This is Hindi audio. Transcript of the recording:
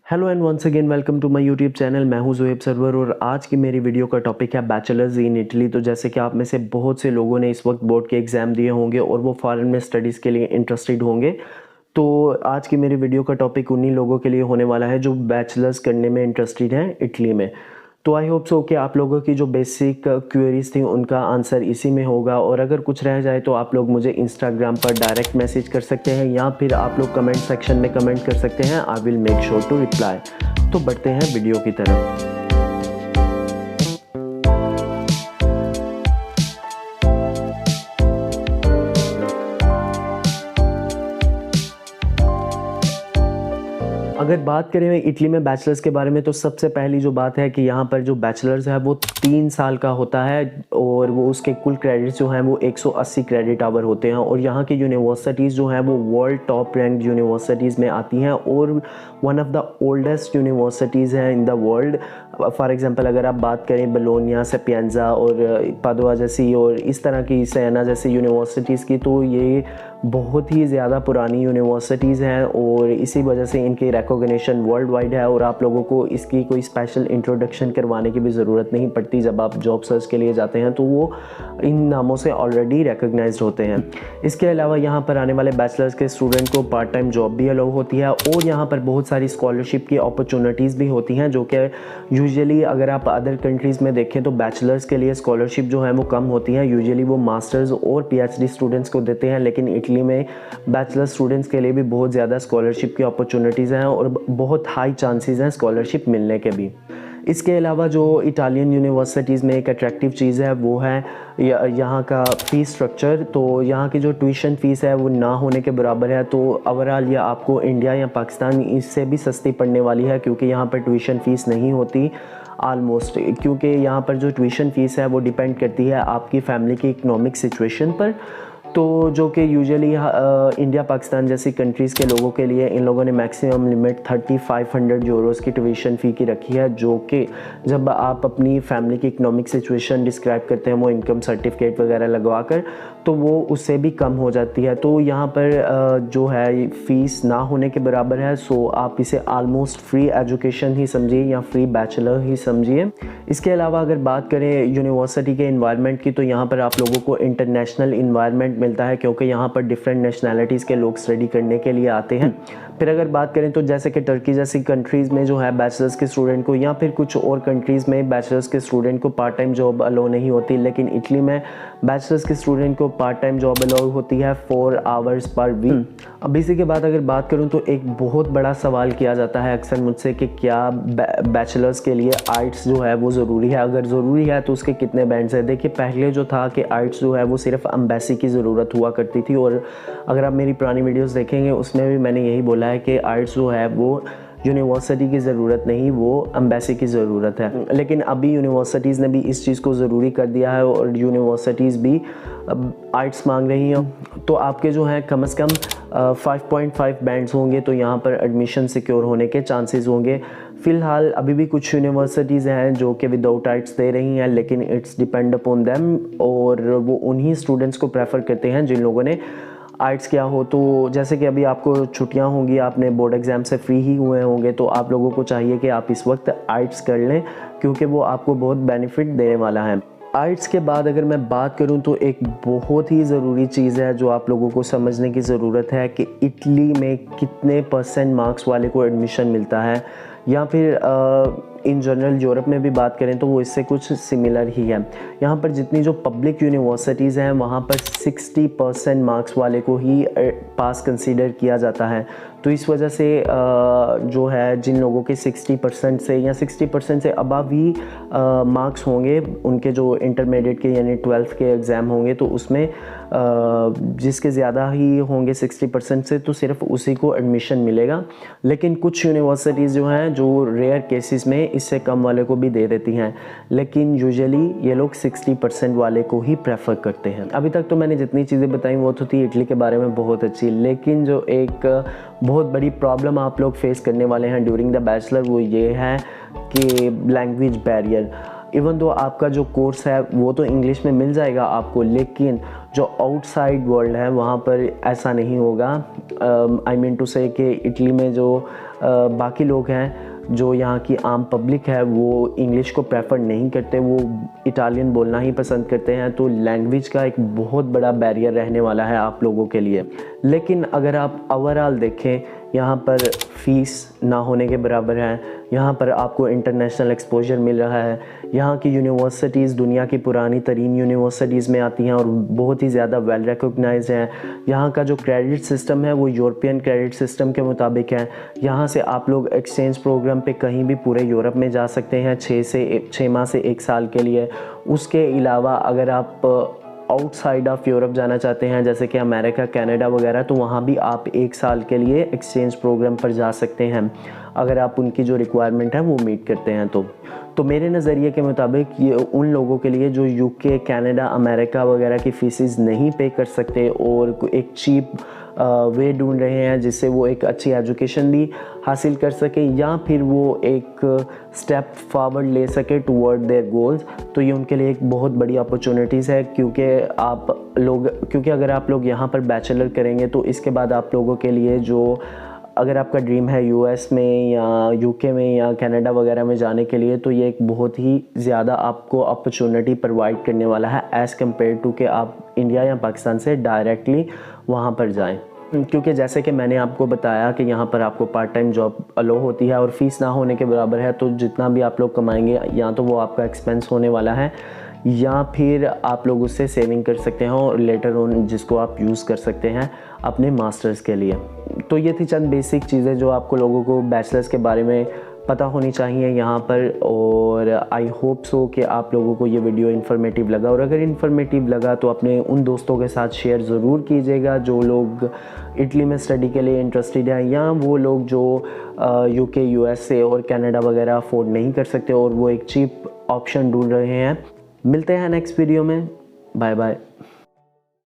Hello and once again welcome to my YouTube channel. मैं हूं ज़ोहेब सरवर और आज की मेरी वीडियो का टॉपिक है बैचलर्स इन इटली। तो जैसे कि आप में से बहुत से लोगों ने इस वक्त बोर्ड के एग्ज़ाम दिए होंगे और वो फॉरेन में स्टडीज़ के लिए इंटरेस्टेड होंगे। तो आज की मेरी वीडियो का टॉपिक उन्हीं लोगों के लिए होने वाला है जो बैचलर्स करने में इंटरेस्टेड हैं इटली में। तो आई होप सो कि आप लोगों की जो बेसिक क्वेरीज थी उनका आंसर इसी में होगा, और अगर कुछ रह जाए तो आप लोग मुझे इंस्टाग्राम पर डायरेक्ट मैसेज कर सकते हैं या फिर आप लोग कमेंट सेक्शन में कमेंट कर सकते हैं। I will make sure to reply. तो बढ़ते हैं वीडियो की तरफ। अगर बात करें इटली में बैचलर्स के बारे में तो सबसे पहली जो बात है कि यहाँ पर जो बैचलर्स है वो 3 साल का होता है और वो उसके कुल क्रेडिट्स जो हैं वो 180 क्रेडिट आवर होते हैं। और यहाँ की यूनिवर्सिटीज़ जो हैं वो वर्ल्ड टॉप रैंक यूनिवर्सिटीज़ में आती हैं और one of the oldest universities हैं in the world. For example अगर आप बात करें बलोनिया, सेपिएंजा और पादुआ जैसी और इस तरह की सिएना जैसी यूनिवर्सिटीज़ की, तो ये बहुत ही ज़्यादा पुरानी यूनिवर्सिटीज़ हैं और इसी वजह से इनकी रिकॉग्निशन वर्ल्ड वाइड है। और आप लोगों को इसकी कोई स्पेशल इंट्रोडक्शन करवाने की भी ज़रूरत नहीं पड़ती। जब आप जॉब सर्च के लिए जाते हैं तो वो इन नामों से ऑलरेडी रिकॉग्नाइज्ड होते हैं। इसके अलावा यहाँ पर आने वाले बैचलर्स के स्टूडेंट को पार्ट टाइम जॉब भी अलाउ होती है और यहाँ पर बहुत सारी स्कॉलरशिप की अपॉर्चुनिटीज़ भी होती हैं, जो कि यूजुअली अगर आप अदर कंट्रीज़ में देखें तो बैचलर्स के लिए स्कॉलरशिप जो है वो कम होती हैं। यूजुअली वो मास्टर्स और पीएचडी स्टूडेंट्स को देते हैं, लेकिन इटली में बैचलर स्टूडेंट्स के लिए भी बहुत ज़्यादा स्कॉलरशिप की अपॉर्चुनिटीज़ हैं और बहुत हाई चांसेस हैं स्कॉलरशिप मिलने के भी। इसके अलावा जो इटालियन यूनिवर्सिटीज़ में एक अट्रैक्टिव चीज़ है वो है यहाँ का फ़ीस स्ट्रक्चर। तो यहाँ की जो ट्यूशन फ़ीस है वो ना होने के बराबर है। तो ओवरऑल ये आपको इंडिया या पाकिस्तान इससे भी सस्ती पड़ने वाली है, क्योंकि यहाँ पर ट्यूशन फ़ीस नहीं होती आलमोस्ट, क्योंकि यहाँ पर जो ट्यूशन फ़ीस है वो डिपेंड करती है आपकी फ़ैमिली की इकोनॉमिक सिचुएशन पर। तो जो कि यूजुअली इंडिया पाकिस्तान जैसी कंट्रीज़ के लोगों के लिए इन लोगों ने मैक्सिमम लिमिट 3500 यूरोज़ की ट्यूशन फ़ी की रखी है, जो कि जब आप अपनी फैमिली की इकोनॉमिक सिचुएशन डिस्क्राइब करते हैं वो इनकम सर्टिफिकेट वगैरह लगवा कर, तो वो उससे भी कम हो जाती है। तो यहाँ पर जो है फ़ीस ना होने के बराबर है। सो आप इसे आलमोस्ट फ्री एजुकेशन ही समझिए या फ्री बैचलर ही समझिए। इसके अलावा अगर बात करें यूनिवर्सिटी के इन्वायरमेंट की, तो यहाँ पर आप लोगों को इंटरनेशनल इन्वायरमेंट मिलता है, क्योंकि यहाँ पर डिफरेंट नेशनैलिटीज़ के लोग स्टडी करने के लिए आते हैं। फिर अगर बात करें तो जैसे कि टर्की जैसी कंट्रीज़ में जो है बैचलर्स के स्टूडेंट को, या फिर कुछ और कंट्रीज़ में बैचलर्स के स्टूडेंट को पार्ट टाइम जॉब अलाउ नहीं होती, लेकिन इटली में बैचलर्स के स्टूडेंट को पार्ट टाइम जॉब अलाउ होती है 4 आवर्स पर वीक। अब इसी के बाद अगर बात करूं तो एक बहुत बड़ा सवाल किया जाता है अक्सर मुझसे कि क्या बैचलर्स के लिए आइट्स जो है वो ज़रूरी है, अगर ज़रूरी है तो उसके कितने बैंड्स हैं। देखिए पहले जो था कि आइट्स जो है वो सिर्फ एम्बेसी की ज़रूरत हुआ करती थी, और अगर आप मेरी पुरानी वीडियोस देखेंगे उसमें भी मैंने यही बोला है कि आइट्स जो है वो यूनिवर्सिटी की ज़रूरत नहीं, वो एम्बेसी की ज़रूरत है। लेकिन अभी यूनिवर्सिटीज़ ने भी इस चीज़ को ज़रूरी कर दिया है और यूनिवर्सिटीज़ भी आइट्स मांग रही हैं। तो आपके जो हैं कम से कम 5.5 बैंड्स होंगे तो यहाँ पर एडमिशन सिक्योर होने के चांसेस होंगे। फ़िलहाल अभी भी कुछ यूनिवर्सिटीज़ हैं जो कि विदाउट आइट्स दे रही हैं, लेकिन इट्स डिपेंड अपॉन देम, और वो उन्हीं स्टूडेंट्स को प्रेफर करते हैं जिन लोगों ने आइट्स किया हो। तो जैसे कि अभी आपको छुट्टियां होंगी, आपने बोर्ड एग्ज़ाम से फ्री ही हुए होंगे, तो आप लोगों को चाहिए कि आप इस वक्त आइट्स कर लें, क्योंकि वो आपको बहुत बेनिफिट देने वाला है। आइट्स के बाद अगर मैं बात करूं तो एक बहुत ही ज़रूरी चीज़ है जो आप लोगों को समझने की ज़रूरत है कि इटली में कितने % मार्क्स वाले को एडमिशन मिलता है, या फिर इन जनरल यूरोप में भी बात करें तो वो इससे कुछ सिमिलर ही है। यहाँ पर जितनी जो पब्लिक यूनिवर्सिटीज़ हैं वहाँ पर 60% मार्क्स वाले को ही पास कंसीडर किया जाता है। तो इस वजह से जो है जिन लोगों के 60% से या 60% से अबव ही मार्क्स होंगे उनके जो इंटरमीडिएट के यानी 12th के एग्ज़ाम होंगे, तो उसमें जिसके ज़्यादा ही होंगे 60% से, तो सिर्फ उसी को एडमिशन मिलेगा। लेकिन कुछ यूनिवर्सिटीज़ जो हैं जो रेयर केसेस में इससे कम वाले को भी दे देती हैं, लेकिन यूजुअली ये लोग 60% वाले को ही प्रेफर करते हैं। अभी तक तो मैंने जितनी चीज़ें बताई वो तो थी इटली के बारे में बहुत अच्छी, लेकिन जो एक बहुत बड़ी प्रॉब्लम आप लोग फेस करने वाले हैं ड्यूरिंग द बैचलर वो ये है कि लैंग्वेज बैरियर। इवन दो आपका जो कोर्स है वो तो इंग्लिश में मिल जाएगा आपको, लेकिन जो आउटसाइड वर्ल्ड है वहाँ पर ऐसा नहीं होगा। आई मीन टू से कि इटली में जो बाकी लोग हैं, जो यहाँ की आम पब्लिक है, वो इंग्लिश को प्रेफर नहीं करते, वो इटालियन बोलना ही पसंद करते हैं। तो लैंग्वेज का एक बहुत बड़ा बैरियर रहने वाला है आप लोगों के लिए। लेकिन अगर आप ओवरऑल देखें, यहाँ पर फ़ीस ना होने के बराबर है, यहाँ पर आपको इंटरनेशनल एक्सपोजर मिल रहा है, यहाँ की यूनिवर्सिटीज़ दुनिया की पुरानी तरीन यूनिवर्सिटीज़ में आती हैं और बहुत ही ज़्यादा वेल रिकॉग्नाइज्ड हैं। यहाँ का जो क्रेडिट सिस्टम है वो यूरोपियन क्रेडिट सिस्टम के मुताबिक है। यहाँ से आप लोग एक्सचेंज प्रोग्राम पे कहीं भी पूरे यूरोप में जा सकते हैं 6 माह से 1 साल के लिए। उसके अलावा अगर आप आउटसाइड ऑफ यूरोप जाना चाहते हैं, जैसे कि अमेरिका, कनाडा वगैरह, तो वहाँ भी आप 1 साल के लिए एक्सचेंज प्रोग्राम पर जा सकते हैं अगर आप उनकी जो रिक्वायरमेंट है वो मीट करते हैं। तो मेरे नज़रिए के मुताबिक ये उन लोगों के लिए जो यूके, कनाडा, अमेरिका वगैरह की फ़ीसेस नहीं पे कर सकते और एक चीप वे ढूंढ रहे हैं जिससे वो एक अच्छी एजुकेशन भी हासिल कर सके या फिर वो एक स्टेप फॉरवर्ड ले सके टुवर्ड देयर गोल्स, तो ये उनके लिए एक बहुत बड़ी अपॉर्चुनिटीज़ है। क्योंकि अगर आप लोग यहाँ पर बैचलर करेंगे तो इसके बाद आप लोगों के लिए जो अगर आपका ड्रीम है यूएस में या यूके में या कनाडा वगैरह में जाने के लिए, तो ये एक बहुत ही ज़्यादा आपको अपॉर्चुनिटी प्रोवाइड करने वाला है एज़ कम्पेयर टू कि आप इंडिया या पाकिस्तान से डायरेक्टली वहाँ पर जाएं। क्योंकि जैसे कि मैंने आपको बताया कि यहाँ पर आपको पार्ट टाइम जॉब अलो होती है और फ़ीस ना होने के बराबर है, तो जितना भी आप लोग कमाएंगे या तो वो आपका एक्सपेंस होने वाला है या फिर आप लोग उससे सेविंग कर सकते हैं और लेटर ऑन जिसको आप यूज़ कर सकते हैं अपने मास्टर्स के लिए। तो ये थी चंद बेसिक चीज़ें जो आपको लोगों को बैचलर्स के बारे में पता होनी चाहिए यहाँ पर, और आई होप सो कि आप लोगों को ये वीडियो इन्फॉर्मेटिव लगा। और अगर इन्फॉर्मेटिव लगा तो अपने उन दोस्तों के साथ शेयर ज़रूर कीजिएगा जो लोग इटली में स्टडी के लिए इंटरेस्टेड हैं या वो लोग जो यूके, यूएसए और कनाडा वगैरह अफोर्ड नहीं कर सकते और वो एक चीप ऑप्शन ढूंढ रहे हैं। मिलते हैं नेक्स्ट वीडियो में। Bye bye.